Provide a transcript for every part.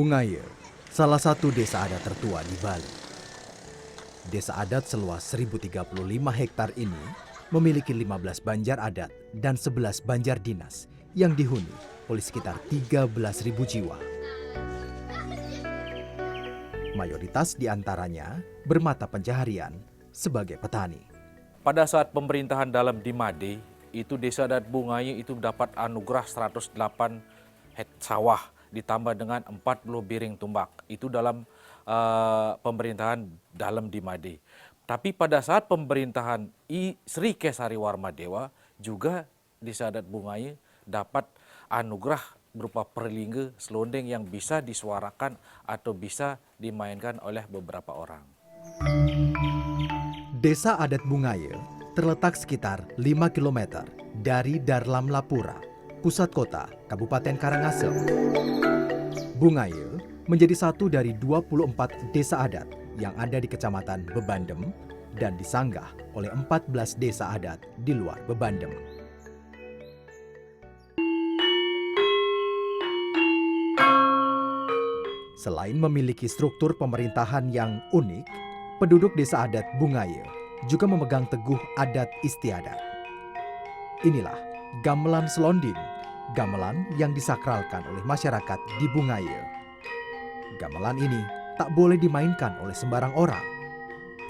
Bungaye, salah satu desa adat tertua di Bali. Desa adat seluas 1035 hektar ini memiliki 15 banjar adat dan 11 banjar dinas yang dihuni oleh sekitar 13.000 jiwa. Mayoritas di antaranya bermata pencaharian sebagai petani. Pada saat pemerintahan dalam Dimade, itu desa adat Bungaye itu dapat anugerah 108 sawah ditambah dengan 40 biring tumbak. Itu dalam pemerintahan dalam Dimade. Tapi pada saat pemerintahan Sri Kesari Warmadewa juga desa adat Bungaye dapat anugerah berupa perlingga selonding yang bisa disuarakan atau bisa dimainkan oleh beberapa orang. Desa adat Bungaye terletak sekitar 5 km dari Darlam Lapura, pusat kota Kabupaten Karangasem. Bungaye menjadi satu dari 24 desa adat yang ada di Kecamatan Bebandem dan disanggah oleh 14 desa adat di luar Bebandem. Selain memiliki struktur pemerintahan yang unik, penduduk desa adat Bungaye juga memegang teguh adat istiadat. Inilah gamelan selonding, gamelan yang disakralkan oleh masyarakat di Bungaye. Gamelan ini tak boleh dimainkan oleh sembarang orang.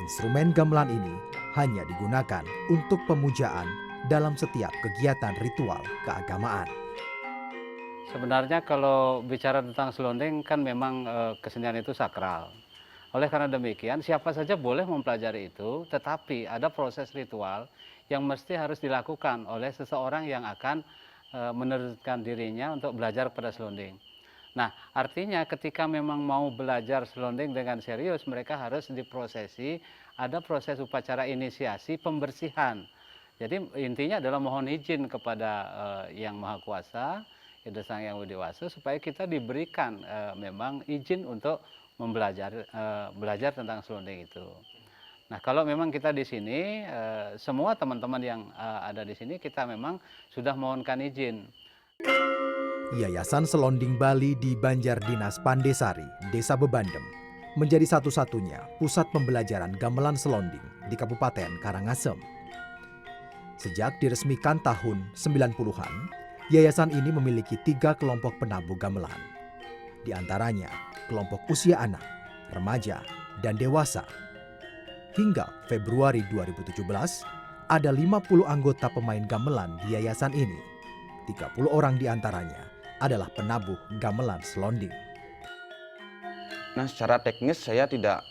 Instrumen gamelan ini hanya digunakan untuk pemujaan dalam setiap kegiatan ritual keagamaan. Sebenarnya kalau bicara tentang selonding kan memang kesenian itu sakral. Oleh karena demikian siapa saja boleh mempelajari itu, tetapi ada proses ritual yang mesti harus dilakukan oleh seseorang yang akan menerjunkan dirinya untuk belajar pada selonding. Nah, artinya ketika memang mau belajar selonding dengan serius, mereka harus diprosesi, ada proses upacara inisiasi pembersihan. Jadi intinya adalah mohon izin kepada Yang Maha Kuasa, Ida Sang Hyang Widi Wasa, supaya kita diberikan memang izin untuk belajar tentang selonding itu. Nah, kalau memang kita di sini, semua teman-teman yang ada di sini, kita memang sudah mohonkan izin. Yayasan Selonding Bali di Banjar Dinas Pandesari, Desa Bebandem, menjadi satu-satunya pusat pembelajaran gamelan selonding di Kabupaten Karangasem. Sejak diresmikan tahun 90-an, yayasan ini memiliki 3 kelompok penabuh gamelan. Di antaranya, kelompok usia anak, remaja, dan dewasa. Hingga Februari 2017, ada 50 anggota pemain gamelan di yayasan ini. 30 orang di antaranya adalah penabuh gamelan selonding. Nah, secara teknis saya tidak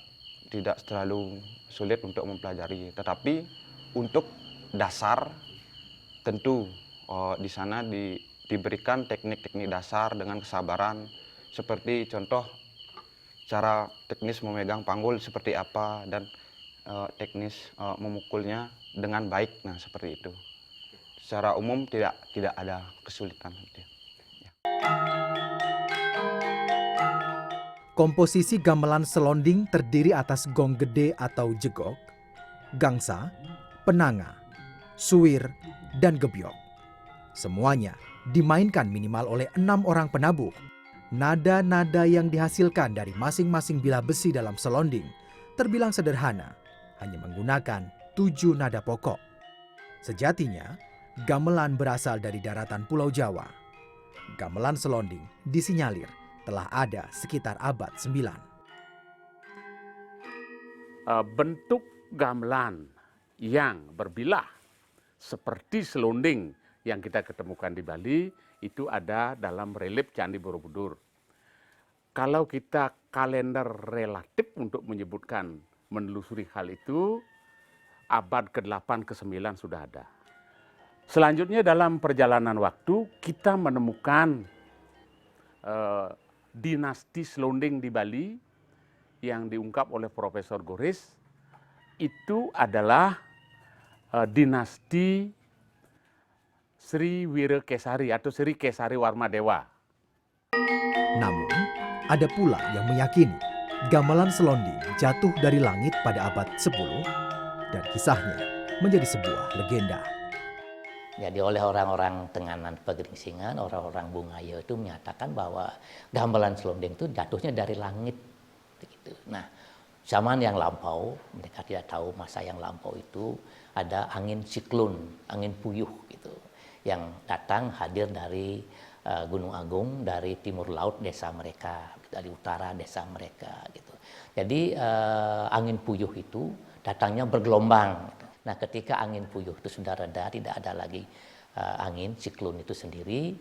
terlalu sulit untuk mempelajari, tetapi untuk dasar tentu di sana diberikan teknik-teknik dasar dengan kesabaran, seperti contoh cara teknis memegang panggul seperti apa dan teknis memukulnya dengan baik, nah seperti itu. Secara umum tidak ada kesulitan. Komposisi gamelan selonding terdiri atas gong gede atau jegok, gangsa, penanga, suwir, dan gebyok. Semuanya dimainkan minimal oleh 6 orang penabuh. Nada-nada yang dihasilkan dari masing-masing bilah besi dalam selonding terbilang sederhana, hanya menggunakan 7 nada pokok. Sejatinya, gamelan berasal dari daratan Pulau Jawa. Gamelan selonding disinyalir telah ada sekitar abad 9. Bentuk gamelan yang berbilah seperti selonding yang kita ketemukan di Bali itu ada dalam relief Candi Borobudur. Kalau kita kalender relatif untuk menyebutkan menelusuri hal itu, abad ke-8 ke-9 sudah ada. Selanjutnya dalam perjalanan waktu kita menemukan dinasti selonding di Bali yang diungkap oleh Profesor Goris. Itu adalah dinasti Sri Wira Kesari atau Sri Kesari Warmadewa. Namun, ada pula yang meyakini gamelan selonding jatuh dari langit pada abad 10 dan kisahnya menjadi sebuah legenda. Jadi oleh orang-orang Tenganan Pegeringsingan, orang-orang Bungaya itu menyatakan bahwa gamelan selonding itu jatuhnya dari langit. Begitu. Nah, zaman yang lampau, mereka tidak tahu masa yang lampau itu ada angin siklon, angin puyuh gitu, yang datang hadir dari Gunung Agung, dari timur laut desa mereka, dari utara desa mereka gitu. Jadi angin puyuh itu datangnya bergelombang. Nah, ketika angin puyuh itu sudah reda, tidak ada lagi angin siklon itu sendiri.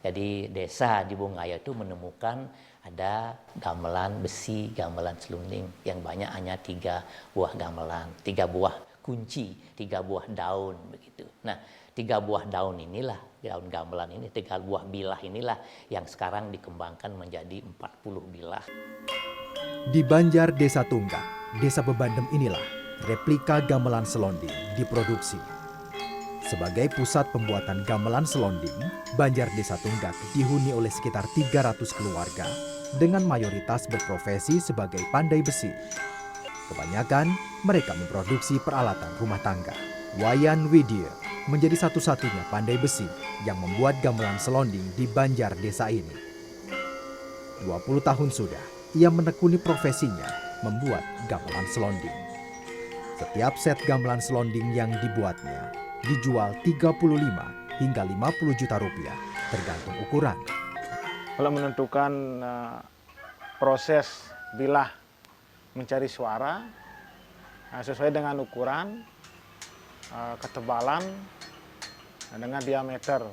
Jadi desa di Bungaya itu menemukan ada gamelan besi, gamelan selonding yang banyak hanya 3 buah gamelan, 3 buah kunci, 3 buah daun begitu. Nah, 3 buah daun inilah, daun gamelan ini, 3 buah bilah inilah yang sekarang dikembangkan menjadi 40 bilah. Di Banjar Desa Tunggak, Desa Bebandem inilah replika gamelan selonding diproduksi. Sebagai pusat pembuatan gamelan selonding, Banjar Desa Tunggak dihuni oleh sekitar 300 keluarga dengan mayoritas berprofesi sebagai pandai besi. Kebanyakan mereka memproduksi peralatan rumah tangga. Wayan Widya menjadi satu-satunya pandai besi yang membuat gamelan selonding di Banjar Desa ini. 20 tahun sudah ia menekuni profesinya membuat gamelan selonding. Setiap set gamelan selonding yang dibuatnya dijual 35 hingga 50 juta rupiah tergantung ukuran. Kalau menentukan proses bilah mencari suara sesuai dengan ukuran, ketebalan, dengan diameter.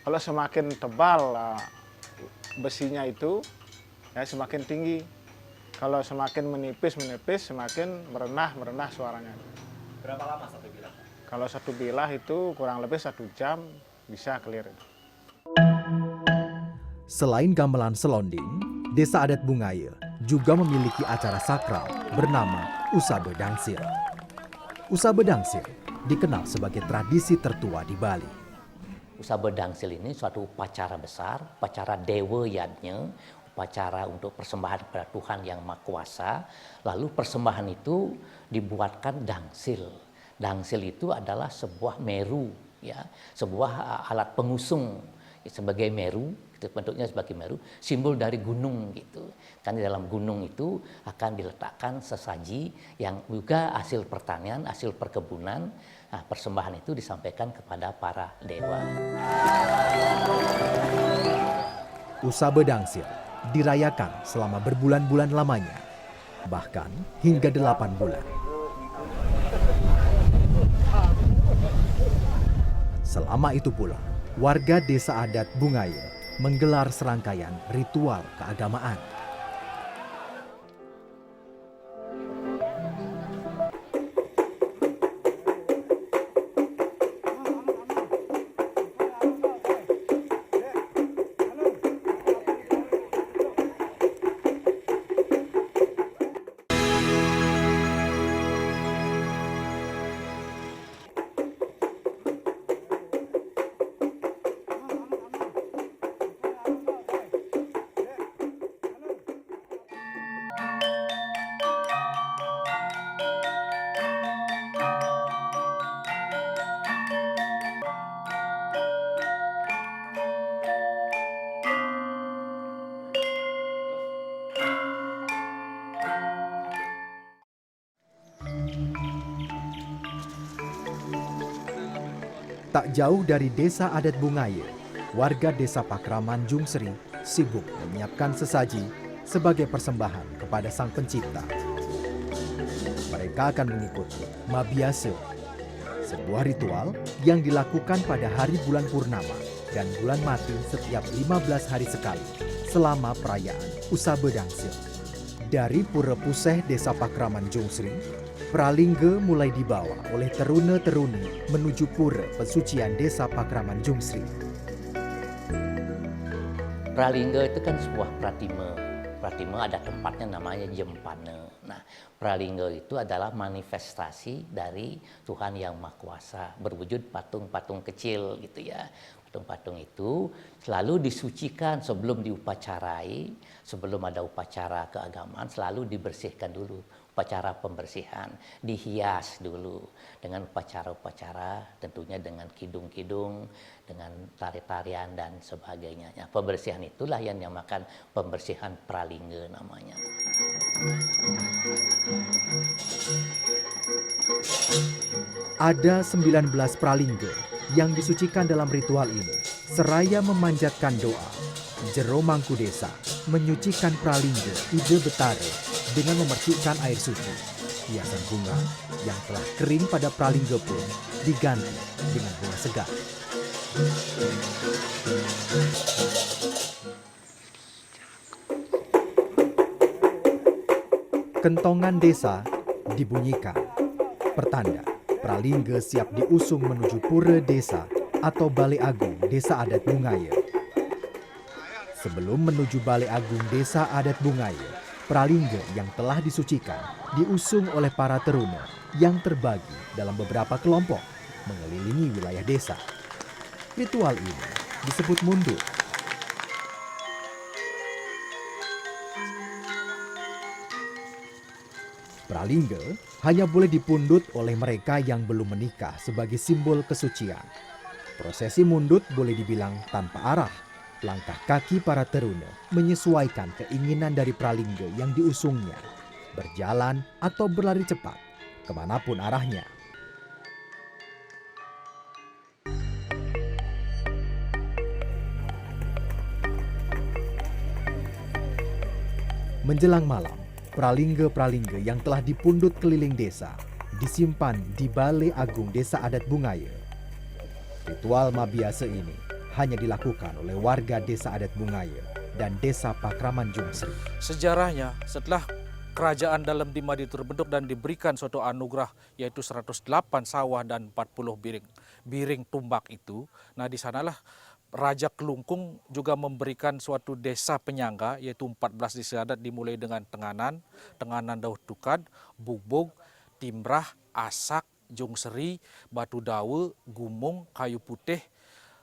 Kalau semakin tebal besinya itu, ya semakin tinggi. Kalau semakin menipis semakin merenah suaranya. Berapa lama satu bilah? Kalau satu bilah itu kurang lebih 1 jam bisa clear. Selain gamelan selonding, Desa Adat Bungaya juga memiliki acara sakral bernama Usabe Dangsil. Usabe Dangsil dikenal sebagai tradisi tertua di Bali. Usabe Dangsil ini suatu upacara besar, upacara Dewa Yadnya, upacara untuk persembahan kepada Tuhan yang Maha Kuasa. Lalu persembahan itu dibuatkan dangsil. Dangsil itu adalah sebuah meru, ya, sebuah alat pengusung sebagai meru, itu bentuknya sebagai meru, simbol dari gunung gitu. Kan di dalam gunung itu akan diletakkan sesaji yang juga hasil pertanian, hasil perkebunan. Nah, persembahan itu disampaikan kepada para dewa. Usabe Dangsil dirayakan selama berbulan-bulan lamanya, bahkan hingga 8 bulan. Selama itu pula, warga Desa Adat Bungaya menggelar serangkaian ritual keagamaan. Tak jauh dari Desa Adat Bungaya, warga Desa Pakraman Jungsri sibuk menyiapkan sesaji sebagai persembahan kepada Sang Pencipta. Mereka akan mengikuti Mabiase, sebuah ritual yang dilakukan pada hari bulan purnama dan bulan mati setiap 15 hari sekali selama perayaan Usabe Dangsil. Dari Pura Puseh Desa Pakraman Jungsri, pralingge mulai dibawa oleh terune-teruni menuju pura pesucian Desa Pakraman Jungsri. Pralingge itu kan sebuah pratima. Pratima ada tempatnya namanya Jempane. Nah, pralingge itu adalah manifestasi dari Tuhan yang Maha Kuasa, berwujud patung-patung kecil gitu ya. Patung-patung itu selalu disucikan sebelum diupacarai, sebelum ada upacara keagamaan selalu dibersihkan dulu upacara pembersihan, dihias dulu dengan upacara-upacara, tentunya dengan kidung-kidung, dengan tari-tarian dan sebagainya. Nah, pembersihan itulah yang dinamakan pembersihan pralingge namanya. Ada 19 pralingge yang disucikan dalam ritual ini. Seraya memanjatkan doa, Jero Mangkudesa menyucikan pralingge Ide Betare dengan memercikkan air suci. Hiasan bunga yang telah kering pada pralingge pun diganti dengan bunga segar. Kentongan desa dibunyikan, pertanda pralingge siap diusung menuju pura desa atau Balai Agung Desa Adat Bungaya. Sebelum menuju Balai Agung Desa Adat Bungaya, pralingge yang telah disucikan diusung oleh para teruna yang terbagi dalam beberapa kelompok mengelilingi wilayah desa. Ritual ini disebut mundur. Pralingge hanya boleh dipundut oleh mereka yang belum menikah sebagai simbol kesucian. Prosesi mundut boleh dibilang tanpa arah. Langkah kaki para teruna menyesuaikan keinginan dari pralingge yang diusungnya. Berjalan atau berlari cepat, kemanapun arahnya. Menjelang malam, pralingge-pralingge yang telah dipundut keliling desa disimpan di Balai Agung Desa Adat Bungaya. Ritual mabiase ini hanya dilakukan oleh warga Desa Adat Bungaya dan Desa Pakraman Jungsri. Sejarahnya, setelah kerajaan dalam Dimadi terbentuk dan diberikan suatu anugerah yaitu 108 sawah dan 40 biring tumbak itu, nah di sanalah Raja Kelungkung juga memberikan suatu desa penyangga yaitu 14 desa adat dimulai dengan Tenganan, Tenganan Dauh Tukad, Bugbog, Timbrah, Asak, Jungseri, Batu Dawe, Gumung, Kayu Putih,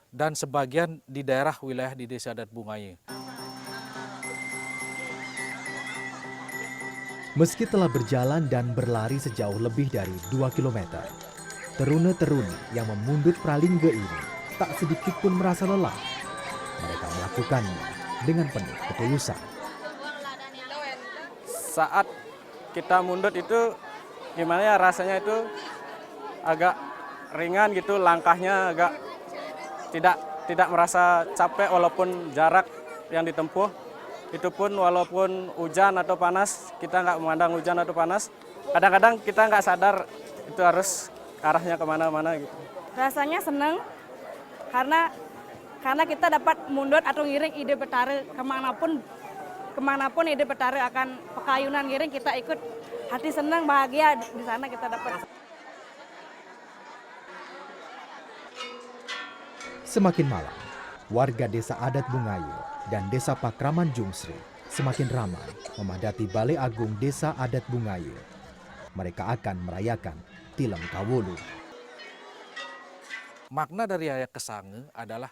dan sebagian di daerah wilayah di Desa Adat Bungaya. Meski telah berjalan dan berlari sejauh lebih dari 2 km, teruna-teruni yang memundut pralingge ini tak sedikit pun merasa lelah. Mereka melakukannya dengan penuh ketulusan. Saat kita mundut itu gimana ya rasanya itu agak ringan gitu, langkahnya agak tidak merasa capek walaupun jarak yang ditempuh. Itu pun walaupun hujan atau panas, kita nggak memandang hujan atau panas. Kadang-kadang kita nggak sadar itu harus arahnya kemana-mana gitu. Rasanya seneng karena kita dapat mundut atau ngiring Ide Betare kemanapun Ide Betare akan pekayunan ngiring, kita ikut, hati senang bahagia di sana kita dapat. Semakin malam, warga Desa Adat Bungaya dan Desa Pakraman Jungsri semakin ramai memadati Balai Agung Desa Adat Bungaya. Mereka akan merayakan Tilem Kawulu. Makna dari Ayak Kesange adalah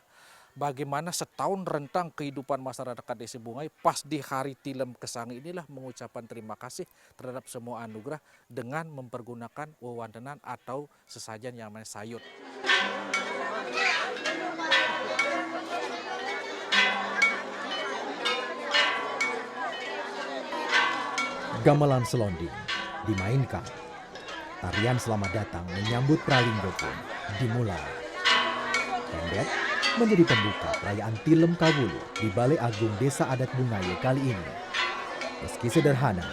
bagaimana setahun rentang kehidupan masyarakat Desa Bungaya pas di hari Tilem Kesange inilah mengucapkan terima kasih terhadap semua anugerah dengan mempergunakan wewantenan atau sesajen yang namanya sayut. Gamelan selonding dimainkan. Tarian selamat datang menyambut pralingge pun dimulai. Pendet menjadi pembuka perayaan Tilem Kawulu di Balai Agung Desa Adat Bungaya kali ini. Meski sederhana,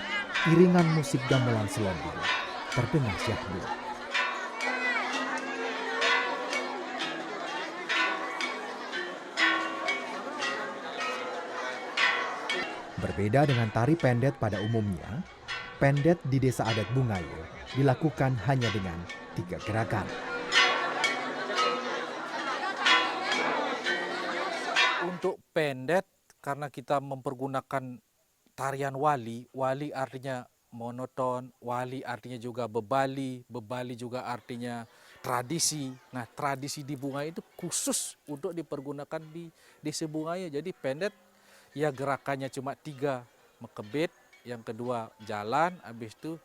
iringan musik gamelan selonding terdengar syahdu. Berbeda dengan tari pendet pada umumnya, pendet di Desa Adat Bungaya dilakukan hanya dengan 3 gerakan. Untuk pendet, karena kita mempergunakan tarian wali, wali artinya monoton, wali artinya juga bebali, bebali juga artinya tradisi. Nah, tradisi di Bungaya itu khusus untuk dipergunakan di Desa Bungaya. Jadi pendet ya gerakannya cuma 3, mekebet, yang kedua jalan, habis itu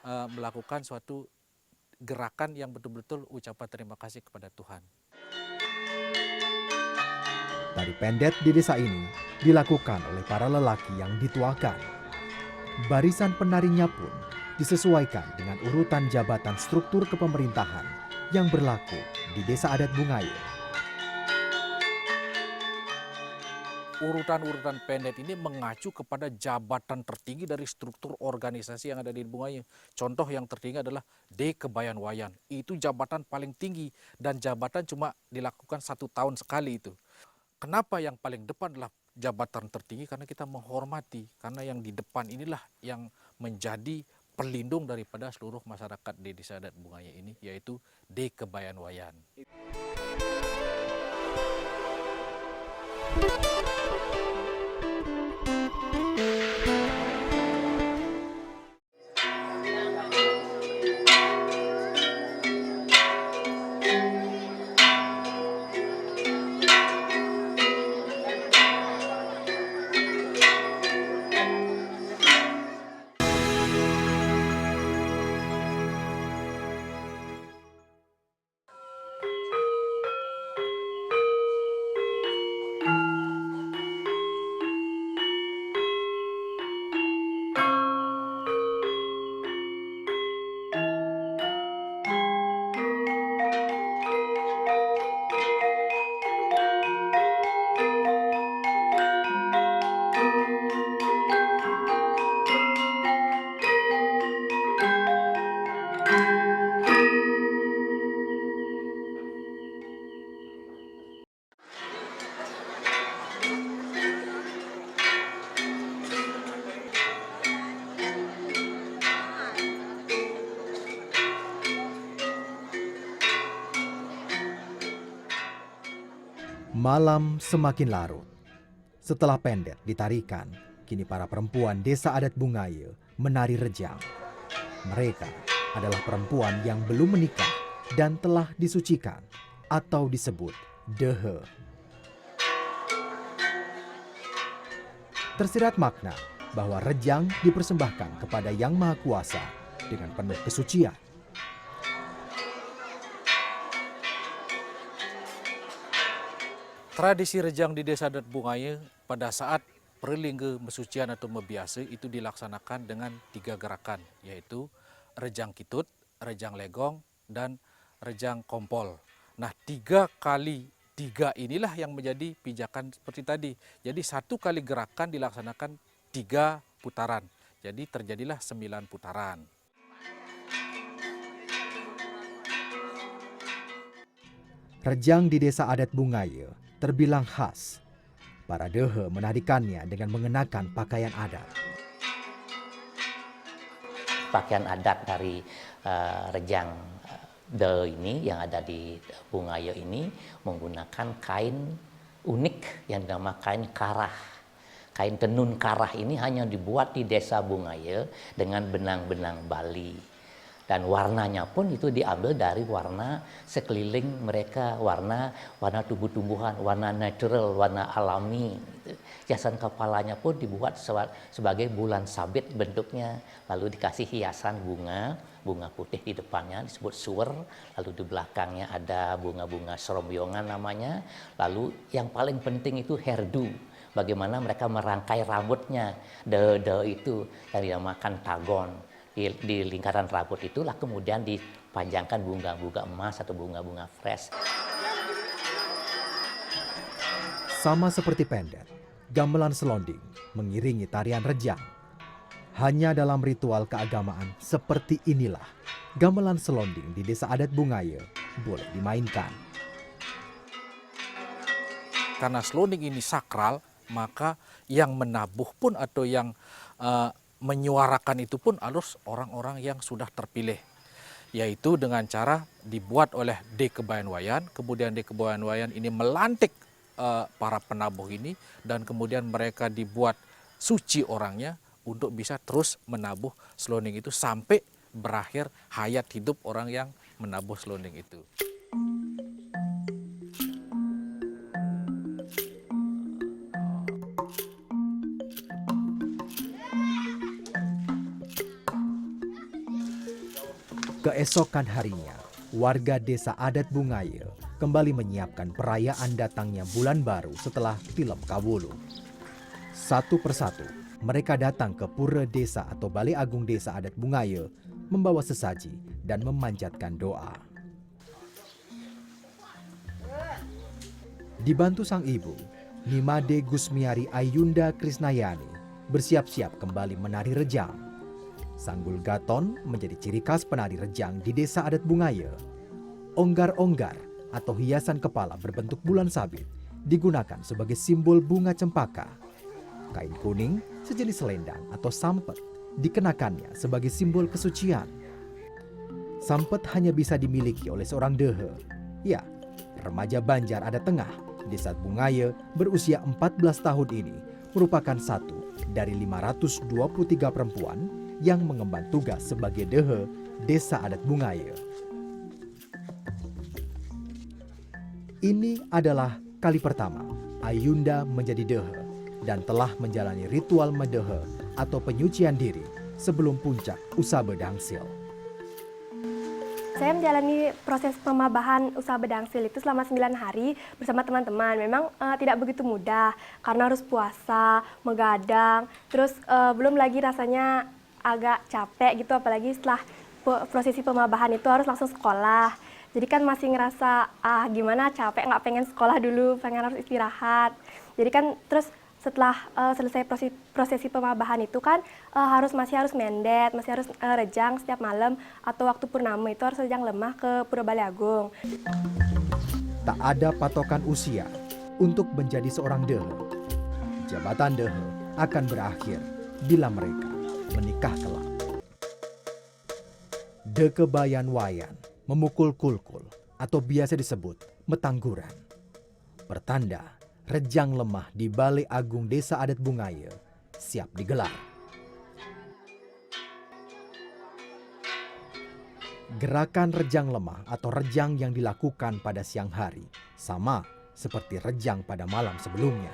melakukan suatu gerakan yang betul-betul ucapan terima kasih kepada Tuhan. Tari pendet di desa ini dilakukan oleh para lelaki yang dituakan. Barisan penarinya pun disesuaikan dengan urutan jabatan struktur kepemerintahan yang berlaku di Desa Adat Bungaye. Urutan-urutan pendet ini mengacu kepada jabatan tertinggi dari struktur organisasi yang ada di Bungaye. Contoh yang tertinggi adalah D Kebayan Wayan. Itu jabatan paling tinggi dan jabatan cuma dilakukan 1 tahun sekali itu. Kenapa yang paling depan adalah jabatan tertinggi? Karena kita menghormati. Karena yang di depan inilah yang menjadi pelindung daripada seluruh masyarakat di Desa Adat Bungaye ini, yaitu D Kebayan Wayan. Malam semakin larut. Setelah pendet ditarikan, kini para perempuan Desa Adat Bungaye menari rejang. Mereka adalah perempuan yang belum menikah dan telah disucikan atau disebut dehe. Tersirat makna bahwa rejang dipersembahkan kepada Yang Maha Kuasa dengan penuh kesucian. Tradisi rejang di Desa Adat Bungaye pada saat perlingge mesucian atau mebiase itu dilaksanakan dengan 3 gerakan, yaitu rejang kitut, rejang legong, dan rejang kompol. Nah, 3 kali 3 inilah yang menjadi pijakan seperti tadi. Jadi 1 kali gerakan dilaksanakan 3 putaran. Jadi terjadilah 9 putaran. Rejang di Desa Adat Bungaye terbilang khas. Para dehe menarikannya dengan mengenakan pakaian adat. Pakaian adat dari rejang de ini yang ada di Bungaye ini menggunakan kain unik yang dinamakan kain karah. Kain tenun karah ini hanya dibuat di Desa Bungaye dengan benang-benang Bali. Dan warnanya pun itu diambil dari warna sekeliling mereka, warna tumbuh-tumbuhan, warna natural, warna alami. Gitu. Hiasan kepalanya pun dibuat sebagai bulan sabit bentuknya, lalu dikasih hiasan bunga putih di depannya disebut suwer, lalu di belakangnya ada bunga-bunga serombongan namanya, lalu yang paling penting itu hairdo. Bagaimana mereka merangkai rambutnya, itu yang dinamakan tagon. Di lingkaran rambut itulah kemudian dipanjangkan bunga-bunga emas atau bunga-bunga fresh. Sama seperti pendet, gamelan selonding mengiringi tarian rejang. Hanya dalam ritual keagamaan seperti inilah gamelan selonding di Desa Adat Bungaye boleh dimainkan. Karena selonding ini sakral, maka yang menabuh pun atau yang menyuarakan itu pun harus orang-orang yang sudah terpilih, yaitu dengan cara dibuat oleh D Kebayan Wayan, kemudian D Kebayan Wayan ini melantik para penabuh ini, dan kemudian mereka dibuat suci orangnya untuk bisa terus menabuh selonding itu sampai berakhir hayat hidup orang yang menabuh selonding itu. Keesokan harinya, warga desa adat Bungaye kembali menyiapkan perayaan datangnya bulan baru setelah film Kawulu. Satu persatu, mereka datang ke pura desa atau Balai Agung Desa Adat Bungaye membawa sesaji dan memanjatkan doa. Dibantu sang ibu, Nimade Gusmiari Ayunda Krisnayani bersiap-siap kembali menari rejang. Sanggul Gaton menjadi ciri khas penari rejang di desa adat Bungaye. Onggar-onggar atau hiasan kepala berbentuk bulan sabit digunakan sebagai simbol bunga cempaka. Kain kuning sejenis selendang atau sampet dikenakannya sebagai simbol kesucian. Sampet hanya bisa dimiliki oleh seorang dehe. Ya, remaja Banjar Adat Tengah Desa Bungaye berusia 14 tahun ini merupakan satu dari 523 perempuan yang mengemban tugas sebagai dehe Desa Adat Bungaye. Ini adalah kali pertama Ayunda menjadi dehe dan telah menjalani ritual medehe atau penyucian diri sebelum puncak Usabe Dangsil. Saya menjalani proses pemabahan usaha bedangsil itu selama 9 hari bersama teman-teman. Memang tidak begitu mudah karena harus puasa, megadang, terus belum lagi rasanya agak capek gitu, apalagi setelah prosesi pemabahan itu harus langsung sekolah. Jadi kan masih ngerasa gimana capek, nggak pengen sekolah dulu, pengen harus istirahat. Jadi kan terus setelah selesai prosesi pemabahan itu kan masih harus mendet, masih harus rejang setiap malam, atau waktu purnama itu harus rejang lemah ke Pura Balai Agung. Tak ada patokan usia untuk menjadi seorang dehe. Jabatan dehe akan berakhir bila mereka menikah kelak. Dekebayan wayan memukul kulkul atau biasa disebut metangguran. Pertanda rejang lemah di Balai Agung Desa Adat Bungaye siap digelar. Gerakan rejang lemah atau rejang yang dilakukan pada siang hari sama seperti rejang pada malam sebelumnya.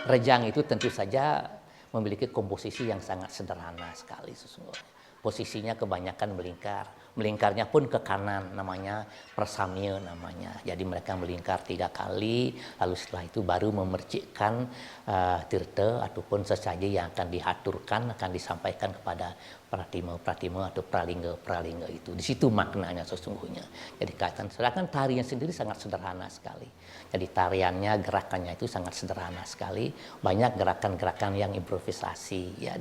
Rejang itu tentu saja memiliki komposisi yang sangat sederhana sekali sesungguhnya. Posisinya kebanyakan melingkar. Melingkarnya pun ke kanan, namanya persamye namanya. Jadi mereka melingkar 3 kali, lalu setelah itu baru memercikkan tirta ataupun sesaji yang akan dihaturkan, akan disampaikan kepada pratima atau pralingga itu. Di situ maknanya sesungguhnya. Jadi kaitan, sedangkan tarian sendiri sangat sederhana sekali. Jadi tariannya, gerakannya itu sangat sederhana sekali. Banyak gerakan-gerakan yang improvisasi, ya,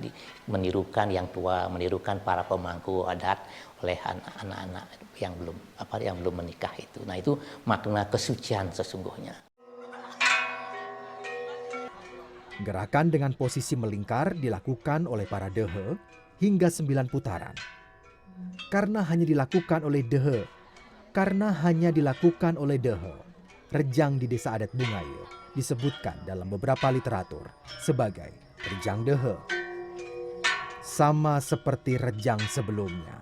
menirukan yang tua, menirukan para pemangku adat oleh anak-anak yang belum menikah itu. Nah, itu makna kesucian sesungguhnya. Gerakan dengan posisi melingkar dilakukan oleh para dehe hingga 9 putaran. Karena hanya dilakukan oleh dehe, rejang di Desa Adat Bungaye disebutkan dalam beberapa literatur sebagai rejang dehe. Sama seperti rejang sebelumnya,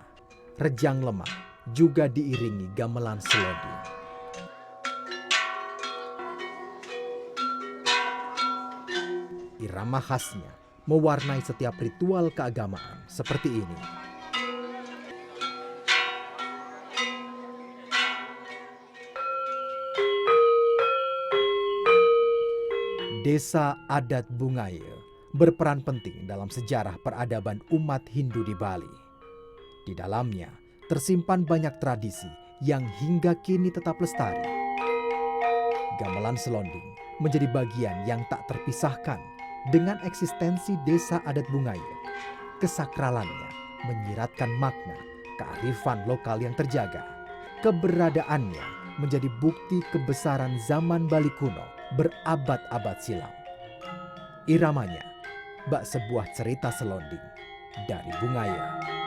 rejang lemah juga diiringi gamelan selonding. Irama khasnya mewarnai setiap ritual keagamaan seperti ini. Desa Adat Bungaye berperan penting dalam sejarah peradaban umat Hindu di Bali. Di dalamnya tersimpan banyak tradisi yang hingga kini tetap lestari. Gamelan selonding menjadi bagian yang tak terpisahkan dengan eksistensi Desa Adat Bungaye. Kesakralannya menyiratkan makna kearifan lokal yang terjaga. Keberadaannya menjadi bukti kebesaran zaman Bali kuno berabad-abad silam. Iramanya bak sebuah cerita selonding dari Bungaye.